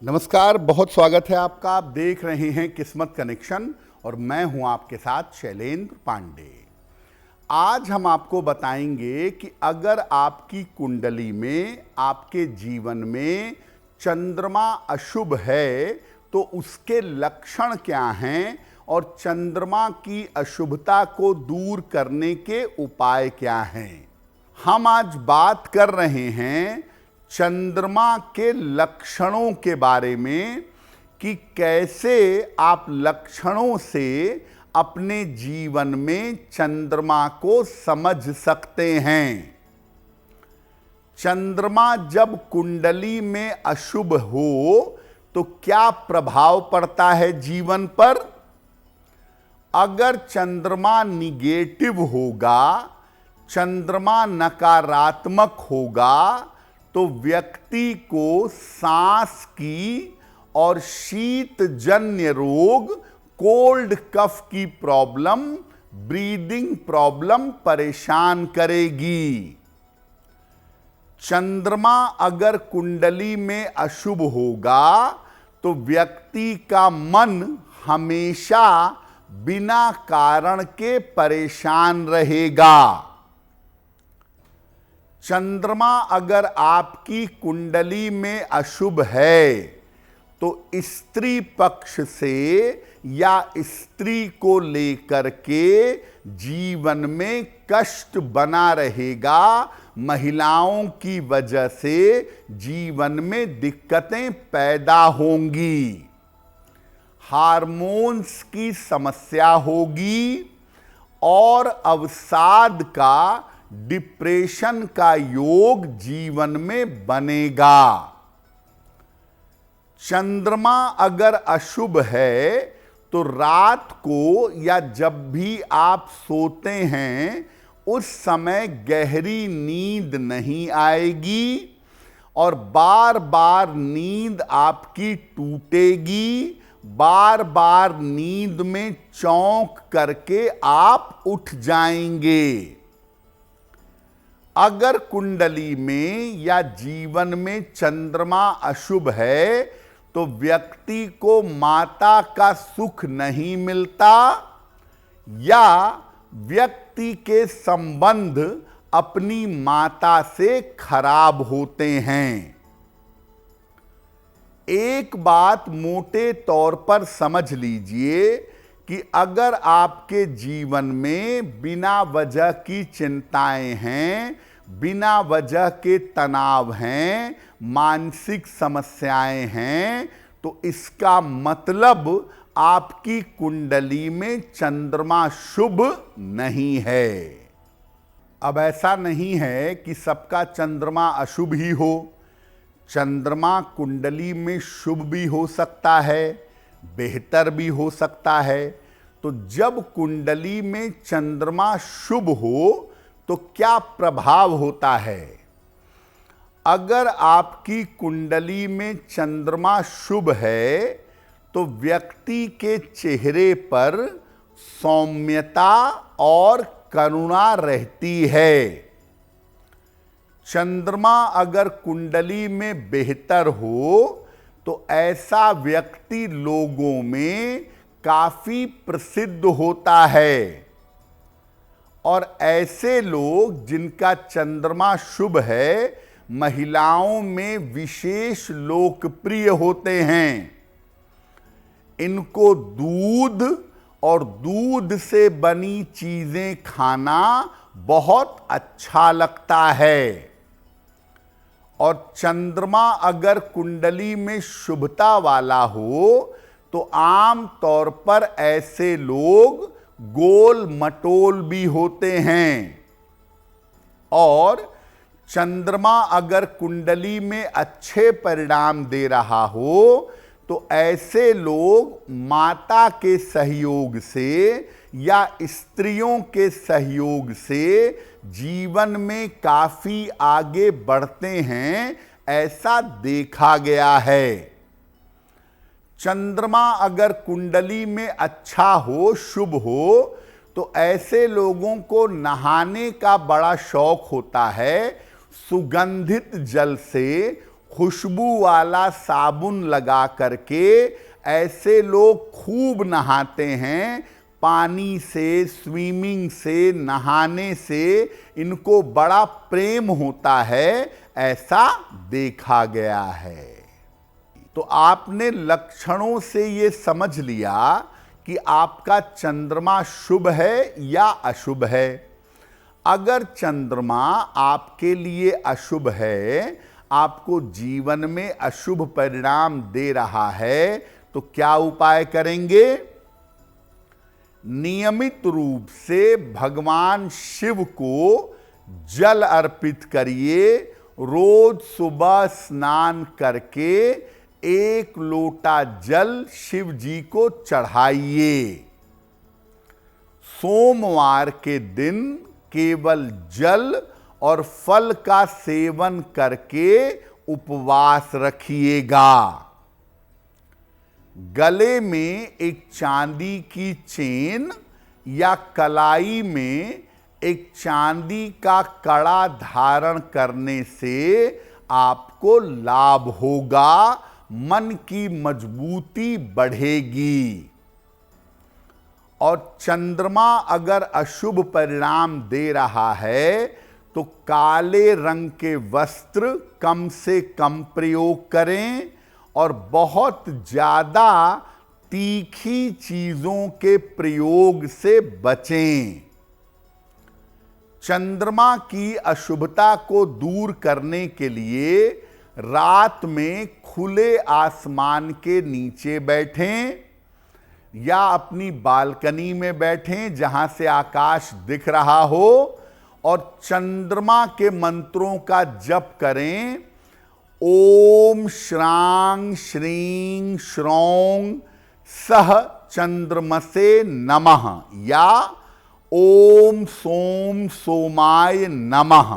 नमस्कार, बहुत स्वागत है आपका। आप देख रहे हैं किस्मत कनेक्शन और मैं हूं आपके साथ शैलेंद्र पांडे। आज हम आपको बताएंगे कि अगर आपकी कुंडली में, आपके जीवन में चंद्रमा अशुभ है तो उसके लक्षण क्या हैं और चंद्रमा की अशुभता को दूर करने के उपाय क्या हैं। हम आज बात कर रहे हैं चंद्रमा के लक्षणों के बारे में कि कैसे आप लक्षणों से अपने जीवन में चंद्रमा को समझ सकते हैं। चंद्रमा जब कुंडली में अशुभ हो तो क्या प्रभाव पड़ता है जीवन पर। अगर चंद्रमा निगेटिव होगा, चंद्रमा नकारात्मक होगा तो व्यक्ति को सांस की और शीतजन्य रोग, कोल्ड कफ की प्रॉब्लम, ब्रीदिंग प्रॉब्लम परेशान करेगी। चंद्रमा अगर कुंडली में अशुभ होगा तो व्यक्ति का मन हमेशा बिना कारण के परेशान रहेगा। चंद्रमा अगर आपकी कुंडली में अशुभ है तो स्त्री पक्ष से या स्त्री को लेकर के जीवन में कष्ट बना रहेगा। महिलाओं की वजह से जीवन में दिक्कतें पैदा होंगी, हार्मोन्स की समस्या होगी और अवसाद का, डिप्रेशन का योग जीवन में बनेगा। चंद्रमा अगर अशुभ है तो रात को या जब भी आप सोते हैं उस समय गहरी नींद नहीं आएगी और बार बार नींद आपकी टूटेगी। बार बार नींद में चौंक करके आप उठ जाएंगे। अगर कुंडली में या जीवन में चंद्रमा अशुभ है तो व्यक्ति को माता का सुख नहीं मिलता या व्यक्ति के संबंध अपनी माता से खराब होते हैं। एक बात मोटे तौर पर समझ लीजिए कि अगर आपके जीवन में बिना वजह की चिंताएं हैं, बिना वजह के तनाव हैं, मानसिक समस्याएं हैं, तो इसका मतलब आपकी कुंडली में चंद्रमा शुभ नहीं है। अब ऐसा नहीं है कि सबका चंद्रमा अशुभ ही हो। चंद्रमा कुंडली में शुभ भी हो सकता है, बेहतर भी हो सकता है। तो जब कुंडली में चंद्रमा शुभ हो तो क्या प्रभाव होता है। अगर आपकी कुंडली में चंद्रमा शुभ है तो व्यक्ति के चेहरे पर सौम्यता और करुणा रहती है। चंद्रमा अगर कुंडली में बेहतर हो तो ऐसा व्यक्ति लोगों में काफी प्रसिद्ध होता है और ऐसे लोग जिनका चंद्रमा शुभ है महिलाओं में विशेष लोकप्रिय होते हैं। इनको दूध और दूध से बनी चीजें खाना बहुत अच्छा लगता है। और चंद्रमा अगर कुंडली में शुभता वाला हो तो आम तौर पर ऐसे लोग गोल मटोल भी होते हैं। और चंद्रमा अगर कुंडली में अच्छे परिणाम दे रहा हो तो ऐसे लोग माता के सहयोग से या स्त्रियों के सहयोग से जीवन में काफी आगे बढ़ते हैं, ऐसा देखा गया है। चंद्रमा अगर कुंडली में अच्छा हो, शुभ हो, तो ऐसे लोगों को नहाने का बड़ा शौक होता है। सुगंधित जल से खुशबू वाला साबुन लगा करके ऐसे लोग खूब नहाते हैं। पानी से, स्विमिंग से, नहाने से इनको बड़ा प्रेम होता है, ऐसा देखा गया है। तो आपने लक्षणों से ये समझ लिया कि आपका चंद्रमा शुभ है या अशुभ है। अगर चंद्रमा आपके लिए अशुभ है, आपको जीवन में अशुभ परिणाम दे रहा है, तो क्या उपाय करेंगे? नियमित रूप से भगवान शिव को जल अर्पित करिए। रोज सुबह स्नान करके 1 लोटा जल शिव जी को चढ़ाइए। सोमवार के दिन केवल जल और फल का सेवन करके उपवास रखिएगा। गले में एक चांदी की चेन या कलाई में एक चांदी का कड़ा धारण करने से आपको लाभ होगा, मन की मजबूती बढ़ेगी। और चंद्रमा अगर अशुभ परिणाम दे रहा है तो काले रंग के वस्त्र कम से कम प्रयोग करें और बहुत ज्यादा तीखी चीजों के प्रयोग से बचें। चंद्रमा की अशुभता को दूर करने के लिए रात में खुले आसमान के नीचे बैठें या अपनी बालकनी में बैठें जहां से आकाश दिख रहा हो और चंद्रमा के मंत्रों का जप करें। ओम श्रांग श्रीं श्रौं सह चंद्रमसे नमः या ओम सोम सोमाय नमः।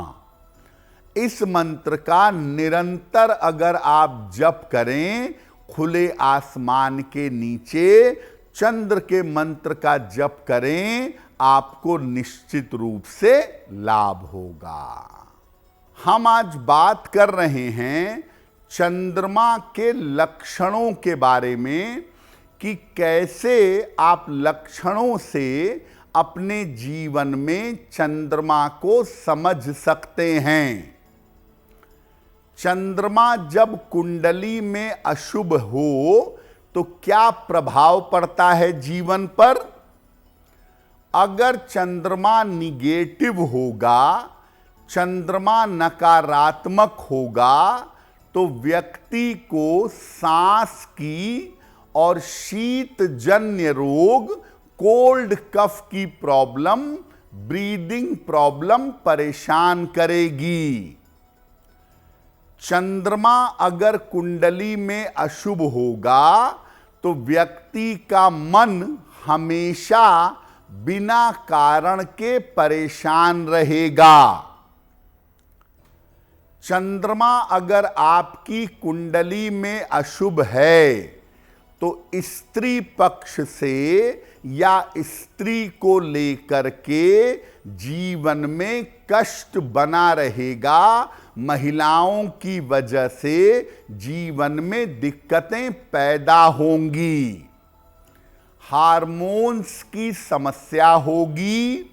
इस मंत्र का निरंतर अगर आप जप करें, खुले आसमान के नीचे चंद्र के मंत्र का जप करें, आपको निश्चित रूप से लाभ होगा। हम आज बात कर रहे हैं चंद्रमा के लक्षणों के बारे में कि कैसे आप लक्षणों से अपने जीवन में चंद्रमा को समझ सकते हैं। चंद्रमा जब कुंडली में अशुभ हो तो क्या प्रभाव पड़ता है जीवन पर? अगर चंद्रमा निगेटिव होगा, चंद्रमा नकारात्मक होगा, तो व्यक्ति को सांस की और शीतजन्य रोग, कोल्ड कफ की प्रॉब्लम, ब्रीदिंग प्रॉब्लम परेशान करेगी। चंद्रमा अगर कुंडली में अशुभ होगा तो व्यक्ति का मन हमेशा बिना कारण के परेशान रहेगा। चंद्रमा अगर आपकी कुंडली में अशुभ है तो स्त्री पक्ष से या स्त्री को लेकर के जीवन में कष्ट बना रहेगा। महिलाओं की वजह से जीवन में दिक्कतें पैदा होंगी, हार्मोन्स की समस्या होगी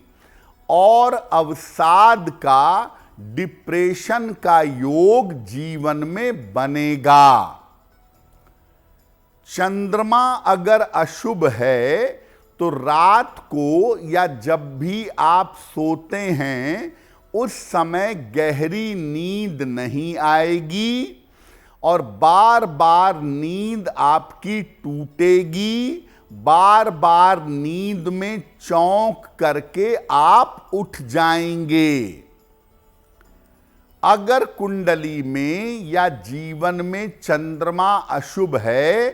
और अवसाद का, डिप्रेशन का योग जीवन में बनेगा। चंद्रमा अगर अशुभ है तो रात को या जब भी आप सोते हैं उस समय गहरी नींद नहीं आएगी और बार बार नींद आपकी टूटेगी। बार बार नींद में चौंक करके आप उठ जाएंगे। अगर कुंडली में या जीवन में चंद्रमा अशुभ है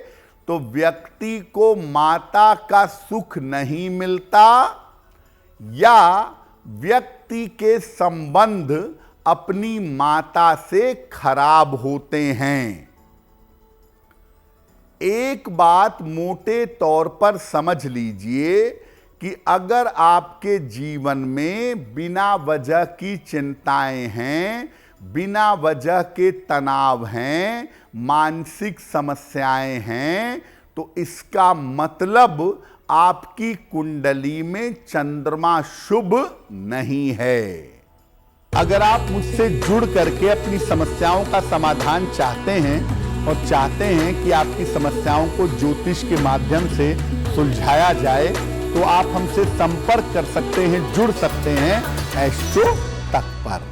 तो व्यक्ति को माता का सुख नहीं मिलता या व्यक्ति के संबंध अपनी माता से खराब होते हैं। एक बात मोटे तौर पर समझ लीजिए कि अगर आपके जीवन में बिना वजह की चिंताएं हैं, बिना वजह के तनाव हैं, मानसिक समस्याएं हैं, तो इसका मतलब आपकी कुंडली में चंद्रमा शुभ नहीं है। अगर आप मुझसे जुड़ करके अपनी समस्याओं का समाधान चाहते हैं और चाहते हैं कि आपकी समस्याओं को ज्योतिष के माध्यम से सुलझाया जाए, तो आप हमसे संपर्क कर सकते हैं, जुड़ सकते हैं एस्ट्रो तक पर।